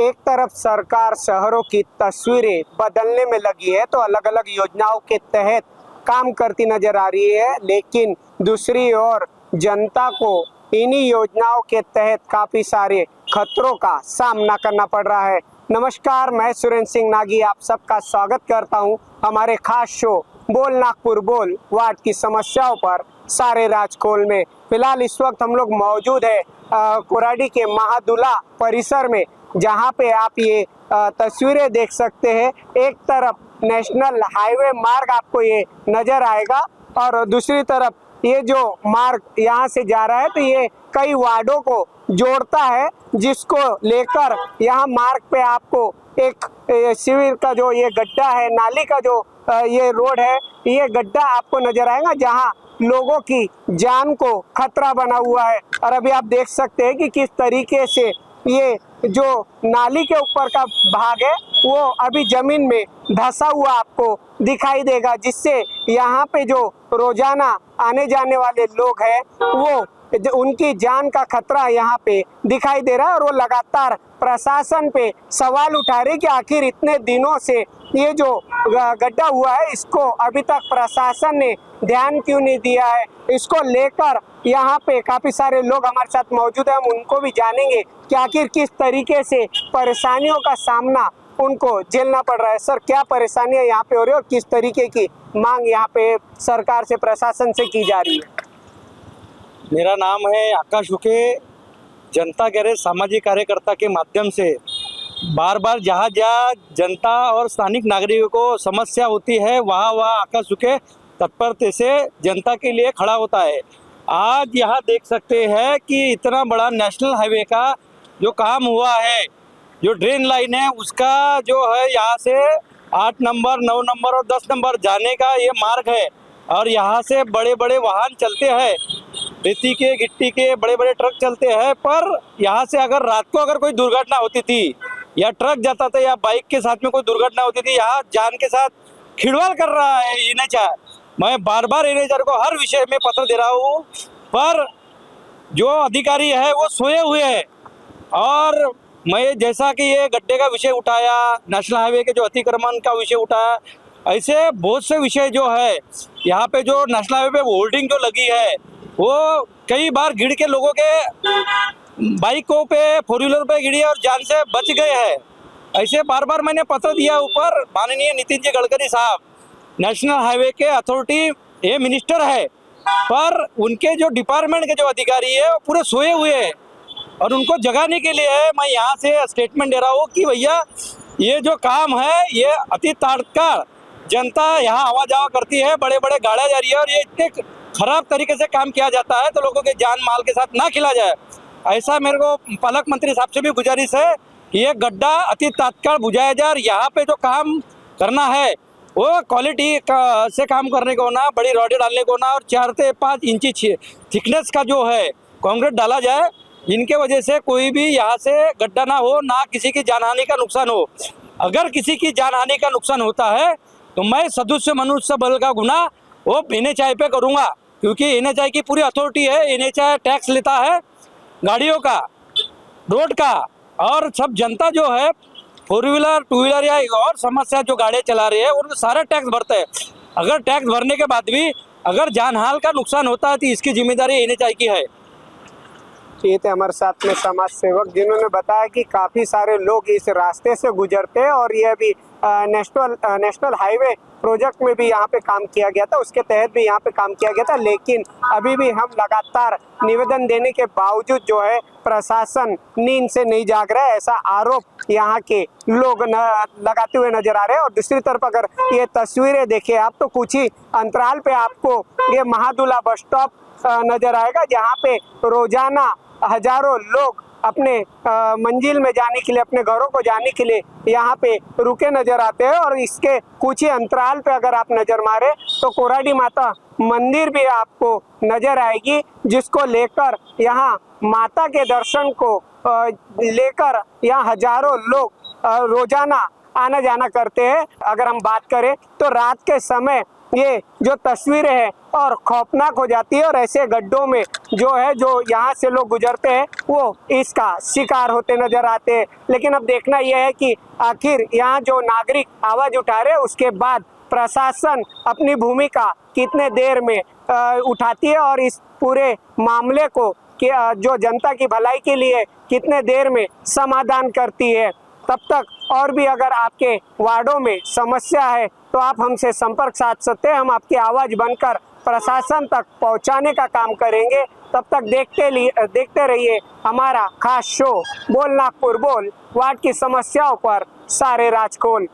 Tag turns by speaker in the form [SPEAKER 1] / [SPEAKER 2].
[SPEAKER 1] एक तरफ सरकार शहरों की तस्वीरें बदलने में लगी है तो अलग अलग योजनाओं के तहत काम करती नजर आ रही है, लेकिन दूसरी ओर जनता को इन्हीं योजनाओं के तहत काफी सारे खतरों का सामना करना पड़ रहा है। नमस्कार, मैं सुरेंद्र सिंह नागी आप सबका स्वागत करता हूं हमारे खास शो बोल नागपुर बोल वार्ड की समस्याओं पर सारे राजकोल में। फिलहाल इस वक्त हम लोग मौजूद है कोराडी के महादुला परिसर में, जहां पे आप ये तस्वीरें देख सकते हैं। एक तरफ नेशनल हाईवे मार्ग आपको ये नजर आएगा और दूसरी तरफ ये जो मार्ग यहाँ से जा रहा है तो ये कई वार्डों को जोड़ता है, जिसको लेकर यहाँ मार्ग पे आपको एक शिविर का जो ये गड्ढा है, नाली का जो ये रोड है, ये गड्ढा आपको नजर आएगा जहाँ लोगों की जान को खतरा बना हुआ है। और अभी आप देख सकते हैं कि किस तरीके से ये जो नाली के ऊपर का भाग है वो अभी जमीन में धंसा हुआ आपको दिखाई देगा, जिससे यहाँ पे जो रोजाना आने जाने वाले लोग हैं वो उनकी जान का खतरा यहाँ पे दिखाई दे रहा है। और वो लगातार प्रशासन पे सवाल उठा रहे कि आखिर इतने दिनों से ये जो गड्ढा हुआ है इसको अभी तक प्रशासन ने ध्यान क्यों नहीं दिया है। इसको लेकर यहाँ पे काफी सारे लोग हमारे साथ मौजूद हैं, हम उनको भी जानेंगे कि आखिर किस तरीके से परेशानियों का सामना उनको झेलना पड़ रहा है। सर, क्या परेशानियां यहाँ पे हो रही है और किस तरीके की मांग यहाँ पे सरकार से, प्रशासन से की जा रही है?
[SPEAKER 2] मेरा नाम है आकाश उके। जनता गैरेज सामाजिक कार्यकर्ता के माध्यम से बार बार जहाँ जहाँ जनता और स्थानिक नागरिकों को समस्या होती है वहाँ वहाँ आकाश उके तत्परता से जनता के लिए खड़ा होता है। आज यहाँ देख सकते हैं कि इतना बड़ा नेशनल हाईवे का जो काम हुआ है, जो ड्रेन लाइन है उसका जो है यहाँ से 8 नंबर 9 नंबर और 10 नंबर जाने का ये मार्ग है। और यहाँ से बड़े बड़े वाहन चलते हैं, रेती के गिट्टी के बड़े बड़े ट्रक चलते हैं। पर यहाँ से अगर रात को अगर कोई दुर्घटना होती थी या ट्रक जाता था या बाइक के साथ में कोई दुर्घटना होती थी, यहाँ जान के साथ खिलवाड़ कर रहा है एनएचआर। मैं बार बार एनएचआर को हर विषय में पत्र दे रहा हूँ, पर जो अधिकारी है वो सोए हुए हैं। और मैं जैसा कि ये गड्ढे का विषय उठाया, नेशनल हाईवे के जो अतिक्रमण का विषय उठाया, ऐसे बहुत से विषय जो है यहाँ पे जो नेशनल हाईवे पे होल्डिंग जो लगी है वो कई बार गिर के लोगों के बाइकों पे, 4 व्हीलर पे गिरी और जान से बच गए हैं। ऐसे बार बार मैंने पत्र दिया ऊपर। माननीय नितिन जी गडकरी साहब नेशनल हाईवे के अथॉरिटी ये मिनिस्टर है, पर उनके जो डिपार्टमेंट के जो अधिकारी है वो पूरे सोए हुए हैं। और उनको जगाने के लिए मैं यहाँ से स्टेटमेंट दे रहा हूँ कि भैया ये जो काम है ये अति तात्काल, जनता यहाँ आवा जावा करती है, बड़े बड़े गाड़ियाँ जा रही है और ये इतने खराब तरीके से काम किया जाता है तो लोगों के जान माल के साथ ना खिला जाए। ऐसा मेरे को पालक मंत्री साहब से भी गुजारिश है कि ये गड्ढा अति तात्काल बुझाया जाए। और यहाँ पे जो काम करना है वो क्वालिटी से काम करने को ना, बड़ी रॉडें डालने को ना, और 4 से 5 इंची थिकनेस का जो है कंक्रीट डाला जाए, जिनके वजह से कोई भी यहाँ से गड्ढा ना हो, ना किसी की जानहानि का नुकसान हो। अगर किसी की जानहानि का नुकसान होता है तो मैं सदस्य मनुष्य बल का गुना वो एनएचआई पे करूँगा, क्योंकि एनएचआई की पूरी अथॉरिटी है। एनएचआई टैक्स लेता है गाड़ियों का, रोड का, और सब जनता जो है 4 व्हीलर 2 व्हीलर या और समस्या जो गाड़ियाँ चला रही है उनको सारा टैक्स भरते हैं। अगर टैक्स भरने के बाद भी अगर जानहाल का नुकसान होता है तो इसकी जिम्मेदारी एनएचआई की है।
[SPEAKER 1] ये थे हमारे साथ में समाज सेवक, जिन्होंने बताया कि काफी सारे लोग इस रास्ते से गुजरते हैं और ये अभी नेशनल हाईवे प्रोजेक्ट में भी यहाँ पे काम किया गया था, उसके तहत भी यहाँ पे काम किया गया था, लेकिन अभी भी हम लगातार निवेदन देने के बावजूद जो है प्रशासन नींद से नहीं जाग रहा है, ऐसा आरोप यहाँ के लोग लगाते हुए नजर आ रहे हैं। और दूसरी तरफ अगर ये तस्वीरें देखें आप तो कुछ ही अंतराल पे आपको ये महादुला बस स्टॉप नजर आएगा, जहाँ पे रोजाना हजारों लोग अपने मंजिल में जाने के लिए, अपने घरों को जाने के लिए यहाँ पे रुके नजर आते हैं। और इसके कुछ ही अंतराल पे अगर आप नजर मारे तो कोराडी माता मंदिर भी आपको नजर आएगी, जिसको लेकर यहाँ माता के दर्शन को लेकर यहाँ हजारों लोग रोजाना आना जाना करते हैं। अगर हम बात करें तो रात के समय ये जो तस्वीरें हैं और खौफनाक हो जाती है और ऐसे गड्ढों में जो है जो यहाँ से लोग गुजरते हैं वो इसका शिकार होते नजर आते हैं। लेकिन अब देखना यह है कि आखिर यहाँ जो नागरिक आवाज उठा रहे हैं उसके बाद प्रशासन अपनी भूमिका कितने देर में उठाती है और इस पूरे मामले को कि जो जनता की भलाई के लिए कितने देर में समाधान करती है। तब तक और भी अगर आपके वार्डों में समस्या है तो आप हमसे संपर्क साध सकते हैं। हम आपकी आवाज़ बनकर प्रशासन तक पहुंचाने का काम करेंगे। तब तक देखते रहिए हमारा खास शो बोल नागपुर बोल, वार्ड की समस्याओं पर सारे राज खोल।